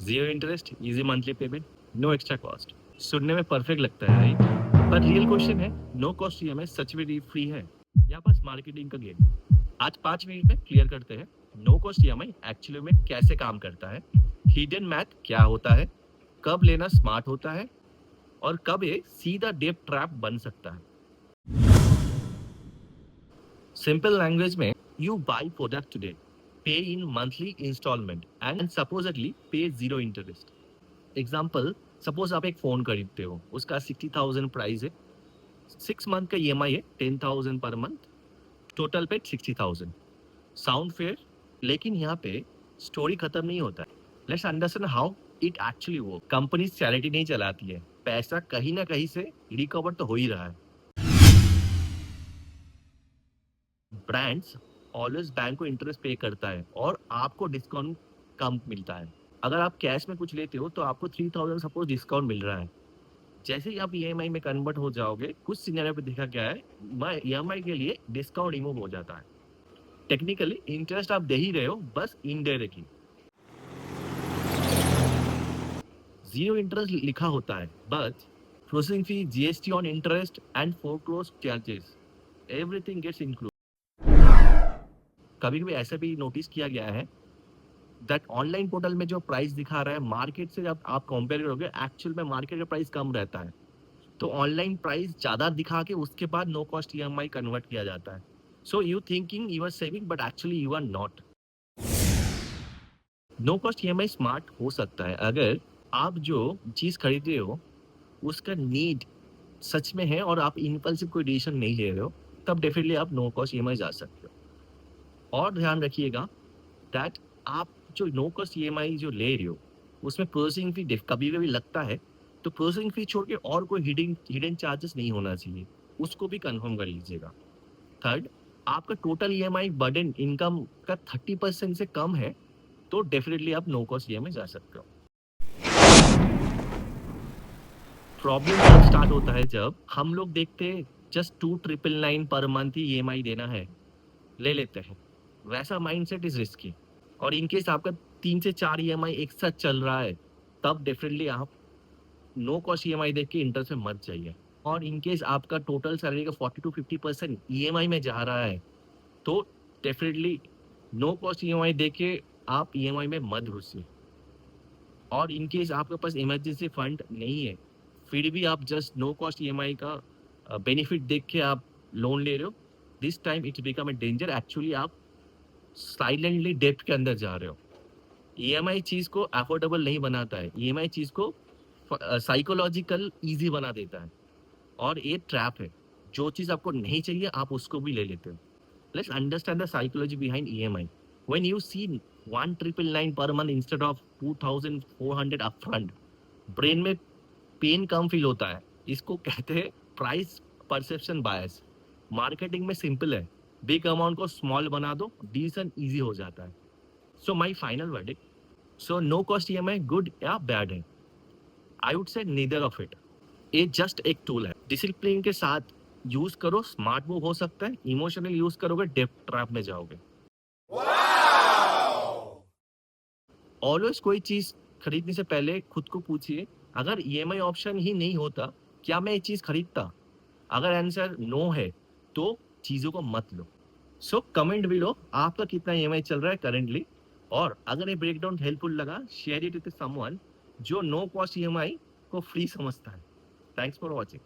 Zero interest, easy monthly payment, no extra cost. सुनने में perfect लगता है राइट, पर रियल क्वेश्चन है नो कॉस्ट ईएमआई सच में फ्री है या बस मार्केटिंग का गेम? आज 5 मिनट में क्लियर करते हैं नो कॉस्ट ईएमआई एक्चुअली में कैसे काम करता है, हिडन मैथ क्या होता है, कब लेना स्मार्ट होता है और कब ये सीधा डेट ट्रैप बन सकता है। सिंपल लैंग्वेज में, you buy product today, pay in monthly instalment and supposedly pay zero interest. Example, suppose आप एक फोन खरीदते हो, उसका 60,000 प्राइस है, 6 मंथ का ईएमआई है 10,000 पर मंथ, टोटल पे 60,000। साउंड फेयर, लेकिन यहाँ पे स्टोरी खत्म नहीं होता है। Let's understand how it actually work. Company charity नहीं चलाती है, पैसा कहीं ना कहीं से रिकवर तो हो ही रहा है। ब्रांड्स ऑलवेज बैंक को इंटरेस्ट पे करता है और आपको डिस्काउंट कम मिलता है। अगर आप कैश में कुछ लेते हो तो आपको 3,000 सपोज डिस्काउंट मिल रहा है। जैसे ही आप ईएमआई में कन्वर्ट हो जाओगे, कुछ सिनेरियो पे देखा गया है ईएमआई के लिए डिस्काउंट रिमूव हो जाता है। टेक्निकली इंटरेस्ट आप दे ही रहे हो, बस इनडायरेक्टली। जीरो इंटरेस्ट लिखा होता है, but processing fee, GST on interest and foreclose charges, everything gets include. कभी कभी ऐसा भी नोटिस किया गया है दैट ऑनलाइन पोर्टल में जो प्राइस दिखा रहा है मार्केट से जब आप कंपेयर करोगे, एक्चुअल में मार्केट का प्राइस कम रहता है। तो ऑनलाइन प्राइस ज्यादा दिखा के उसके बाद नो कॉस्ट ईएमआई कन्वर्ट किया जाता है। So you thinking you are saving but actually you are not. No cost EMI smart हो सकता है अगर आप जो चीज खरीद रहे हो उसका नीड सच में है और आप इम्पल्सिव कोई डिसीजन नहीं ले रहे हो, तब डेफिनेटली आप नो कॉस्ट ईएमआई जा सकते हो। और ध्यान रखिएगा दैट आप जो नो कॉस्ट ईएमआई जो ले रहे हो उसमें प्रोसेसिंग फी कभी कभी लगता है, तो प्रोसेसिंग फी छोड़ के और कोई हिडन चार्जेस नहीं होना चाहिए, उसको भी कंफर्म कर लीजिएगा। थर्ड, आपका टोटल ईएमआई बर्डन इनकम का 30% से कम है तो डेफिनेटली आप नो कॉस्ट ईएमआई जा सकते हो। प्रॉब्लम तब स्टार्ट होता है जब हम लोग देखते हैं जस्ट 2,999 पर मंथ ही ईएमआई देना है, ले लेते हैं। वैसा माइंडसेट इज रिस्की। और इनकेस आपका 3 से 4 ईएमआई एक साथ चल रहा है, तब डेफिनेटली आप नो कॉस्ट ईएमआई देख के इंटरेस्ट में मत जाइए। और इनकेस आपका टोटल सैलरी का 40 to 50% ईएमआई में जा रहा है, तो डेफिनेटली नो कॉस्ट ईएमआई देख के आप ईएमआई में मत घुसिए। और इनकेस आपके पास इमरजेंसी फंड नहीं है, फिर भी आप जस्ट नो कॉस्ट ईएमआई का बेनिफिट देख के आप लोन ले रहे हो, this time it's become a danger. Actually आप साइलेंटली डेप्ट के अंदर जा रहे हो। ईएमआई चीज को अफोर्डेबल नहीं बनाता है, ईएमआई चीज को साइकोलॉजिकल इजी बना देता है। और ये ट्रैप है, जो चीज आपको नहीं चाहिए आप उसको भी ले लेते हो। Let's understand the psychology behind EMI. When you see 1,999 per month instead of 2,400 upfront, brain में पेन कम फील होता है। इसको कहते हैं प्राइस परसेप्शन बायस। मार्केटिंग में सिंपल है, बिग अमाउंट को स्मॉल बना दो, डिसीजन इजी हो जाता है। So my final verdict, so no cost EMI good या बैड है? I would say neither of it. ये जस्ट एक टूल है, डिसिप्लिन के साथ यूज करो, स्मार्ट मूव हो सकता है। इमोशनल यूज करोगे, डेप्ट ट्रैप में जाओगे। ऑलवेज कोई चीज खरीदने से पहले खुद को पूछिए, अगर ईएमआई ऑप्शन ही नहीं होता क्या मैं ये चीज खरीदता? अगर आंसर नो है तो चीजों को मत लो। सो कमेंट बिलो आपका कितना ईएमआई चल रहा है करेंटली। और अगर ये ब्रेकडाउन हेल्पफुल लगा, शेयर इट विद समवन जो नो कॉस्ट ईएमआई को फ्री समझता है। Thanks for watching.